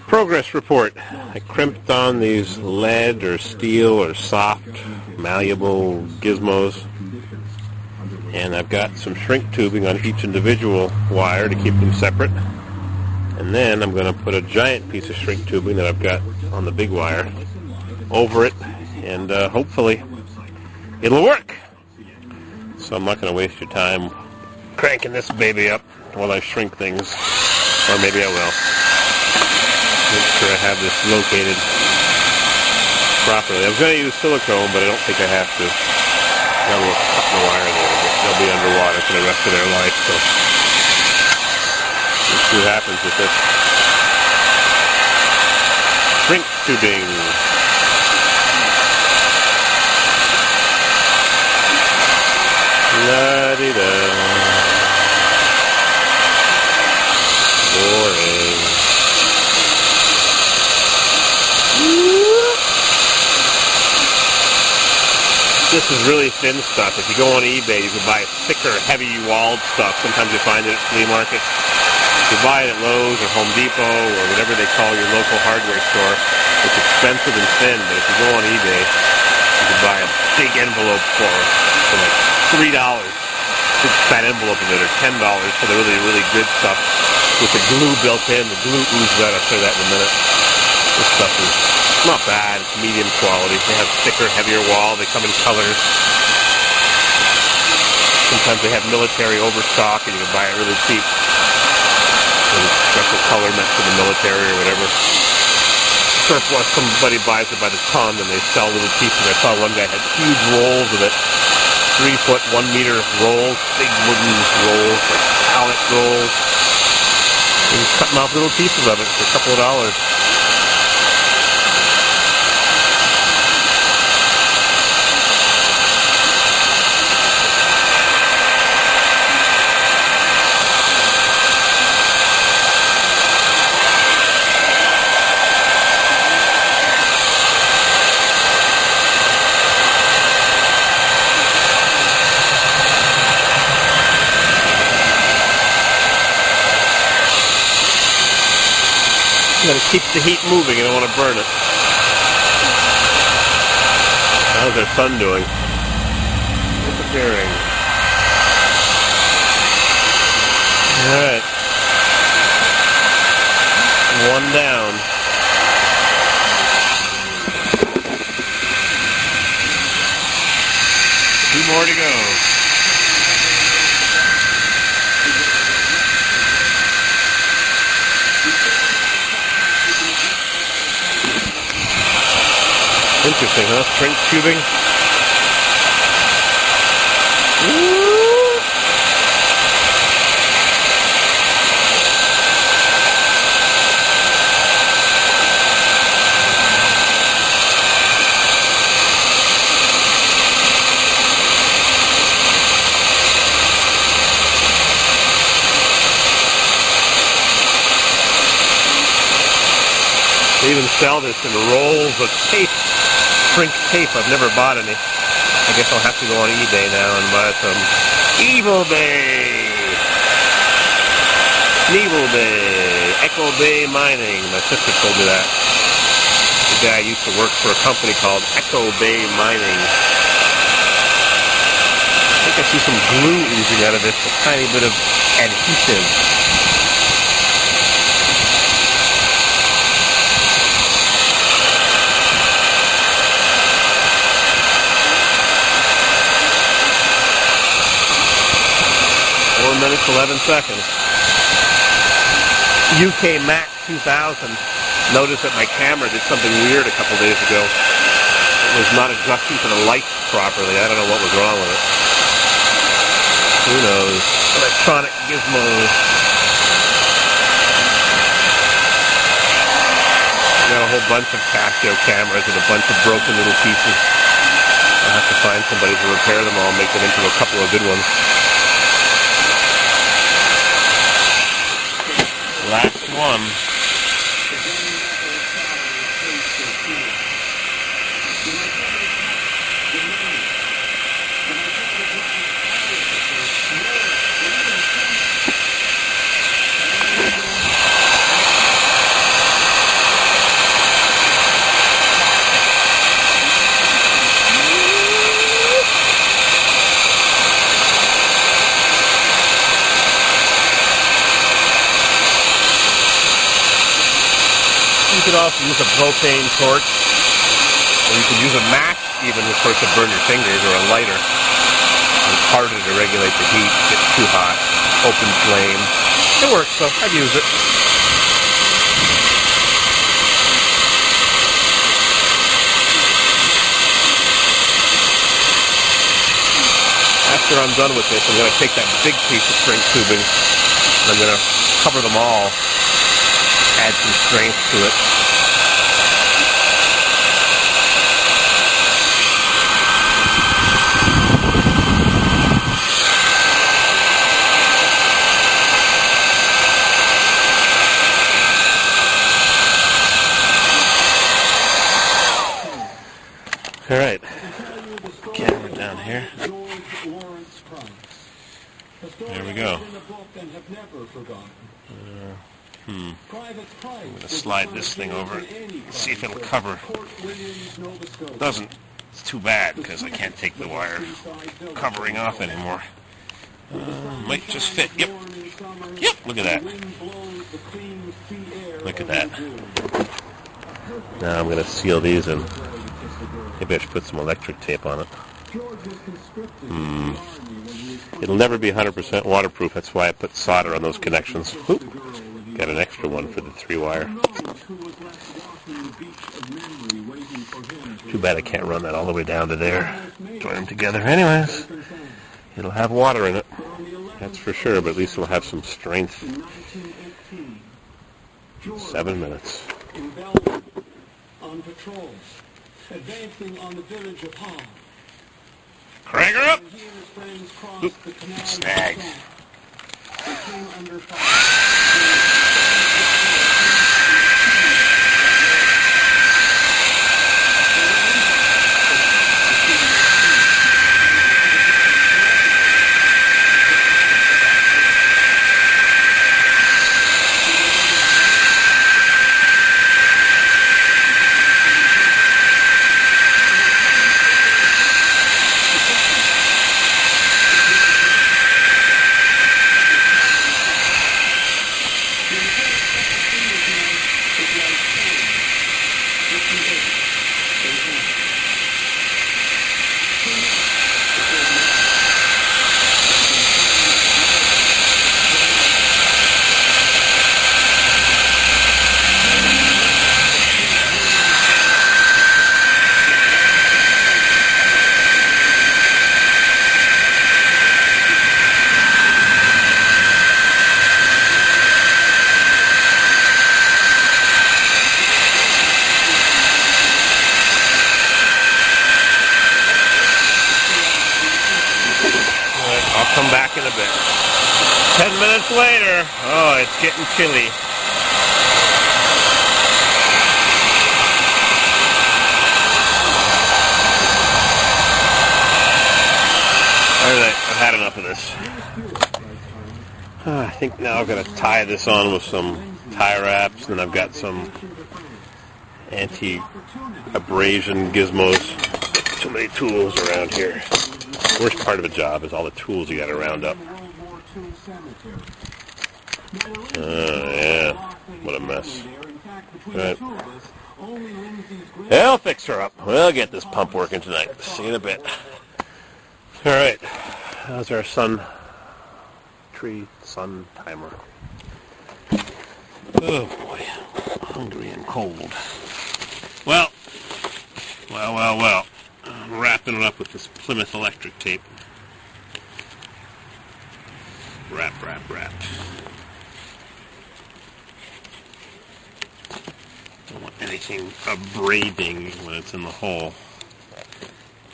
Progress report. I crimped on these lead or steel or soft, malleable gizmos. And I've got some shrink tubing on each individual wire to keep them separate. And then I'm going to put a giant piece of shrink tubing that I've got on the big wire over it. And hopefully it'll work. So I'm not going to waste your time cranking this baby up while I shrink things. Or maybe I will. Make sure I have this located properly. I was going to use silicone, but I don't think I have to. Got a little cut in the wire there, but they'll be underwater for the rest of their life, so let's see what happens with this. Shrink tubing. La-di-da. Boring. This is really thin stuff. If you go on eBay, you can buy thicker, heavy-walled stuff. Sometimes you find it at flea markets. You buy it at Lowe's or Home Depot or whatever they call your local hardware store. It's expensive and thin, but if you go on eBay, you can buy a big envelope for like $3. Big fat envelope of it, or $10 for the really, really good stuff with the glue built in. The glue oozes out. I'll show you that in a minute. This stuff is not bad. It's medium quality. They have thicker, heavier wall. They come in colors. Sometimes they have military overstock, and you can buy it really cheap. Special color meant for the military or whatever. Surplus, somebody buys it by the ton, and they sell little pieces. I saw one guy had huge rolls of it. 3 foot, 1 meter rolls, big wooden rolls, like pallet rolls. And he's cutting off little pieces of it for a couple of dollars. You gotta keep the heat moving, you don't want to burn it. How's our sun doing? Disappearing. Alright. One down. Two more to go. Interesting, huh? Shrink tubing. They even sell this in rolls of tape. Shrink tape. I've never bought any. I guess I'll have to go on eBay now and buy some. Evil Bay! Evil Bay! Echo Bay Mining. My sister told me that. The guy used to work for a company called Echo Bay Mining. I think I see some glue oozing out of it. A tiny bit of adhesive. Minutes, 11 seconds. UK Mac 2000 noticed that my camera did something weird a couple days ago. It was not adjusting to the lights properly. I don't know what was wrong with it. Who knows? Electronic gizmos. I got a whole bunch of Casio cameras and a bunch of broken little pieces. I'll have to find somebody to repair them all and make them into a couple of good ones. Last one. You could also use a propane torch, or you could use a match even, of course, to burn your fingers, or a lighter. It's harder to regulate the heat. It gets too hot. Open flame. It works, though. I've used it. After I'm done with this, I'm going to take that big piece of shrink tubing and I'm going to cover them all, add some strength to it. All right, camera down here. There we go. I'm going to slide this thing over and see if it'll cover. It doesn't. It's too bad because I can't take the wire covering off anymore. Might just fit. Yep. Yep. Look at that. Look at that. Now I'm going to seal these and maybe I should put some electric tape on it. It'll never be 100% waterproof. That's why I put solder on those connections. Oop. Got an extra one for the 3-wire. Too bad I can't run that all the way down to there. Join them together. Anyways, it'll have water in it. That's for sure, but at least it'll have some strength. 7 minutes. Advancing on the village of Hall. Crank her up! Oop, snag. Come back in a bit. 10 minutes later. Oh, it's getting chilly. Alright, I've had enough of this. I think now I've got to tie this on with some tie wraps, and I've got some anti-abrasion gizmos. Too many tools around here. Worst part of a job is all the tools you got to round up. Yeah, what a mess. Right. I'll fix her up. We'll get this pump working tonight. See you in a bit. All right, how's our sun timer? Oh boy, hungry and cold. Well. I'm wrapping it up with this Plymouth electric tape. Wrap. Don't want anything abrading when it's in the hole.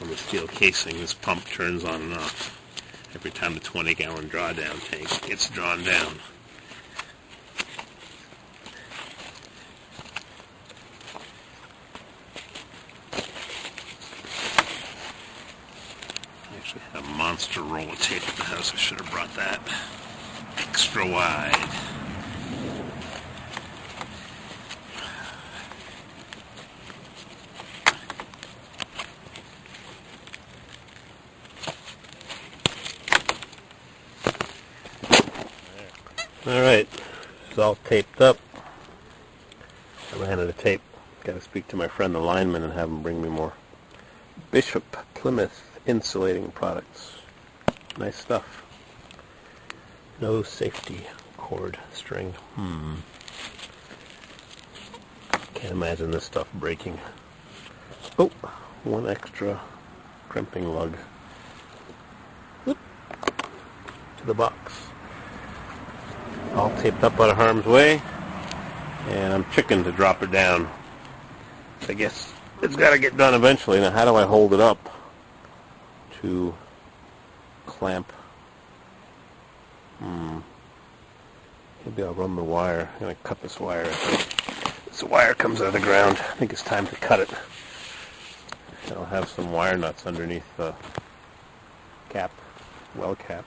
On the steel casing, this pump turns on and off every time the 20-gallon drawdown tank gets drawn down. I actually had a monster roll of tape at the house. I should have brought that extra wide. Alright, it's all taped up. ran out of tape. Got to speak to my friend the lineman and have him bring me more. Bishop Plymouth insulating products. Nice stuff. No safety cord string. Can't imagine this stuff breaking. Oh, one extra crimping lug. Whoop. To the box. All taped up out of harm's way. And I'm chicken to drop her down. I guess it's got to get done eventually. Now, how do I hold it up to clamp? Maybe I'll run the wire. I'm going to cut this wire. This wire comes out of the ground. I think it's time to cut it. I'll have some wire nuts underneath the cap, well cap.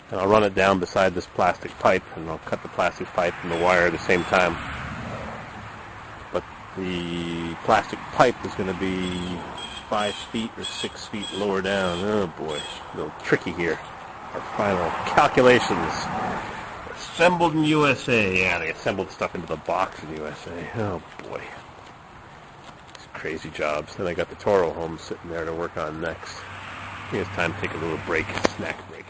And I'll run it down beside this plastic pipe, and I'll cut the plastic pipe and the wire at the same time. But the plastic pipe is going to be 5 feet or 6 feet lower down. Oh boy, a little tricky here. Our final calculations. Assembled in USA. Yeah, they assembled stuff into the box in USA. Oh boy. These crazy jobs. Then I got the Toro home sitting there to work on next. I think it's time to take a little break, a snack break.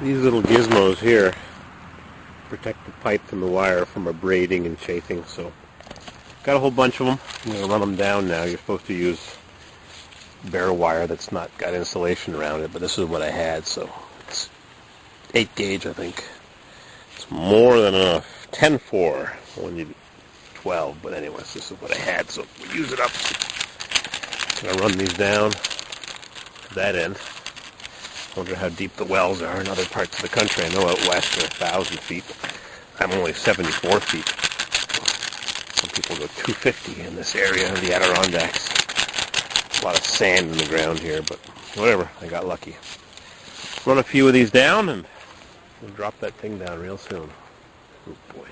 These little gizmos here protect the pipe and the wire from abrading and chafing, so got a whole bunch of them. I'm going to run them down now. You're supposed to use bare wire that's not got insulation around it, but this is what I had, so it's 8 gauge, I think. It's more than enough. 10-4. I wanted 12, but anyways, this is what I had, so we'll use it up. I'm going to run these down to that end. I wonder how deep the wells are in other parts of the country. I know out west they're 1,000 feet. I'm only 74 feet. Some people go 250 in this area of the Adirondacks. A lot of sand in the ground here, but whatever. I got lucky. Run a few of these down, and we'll drop that thing down real soon. Oh boy.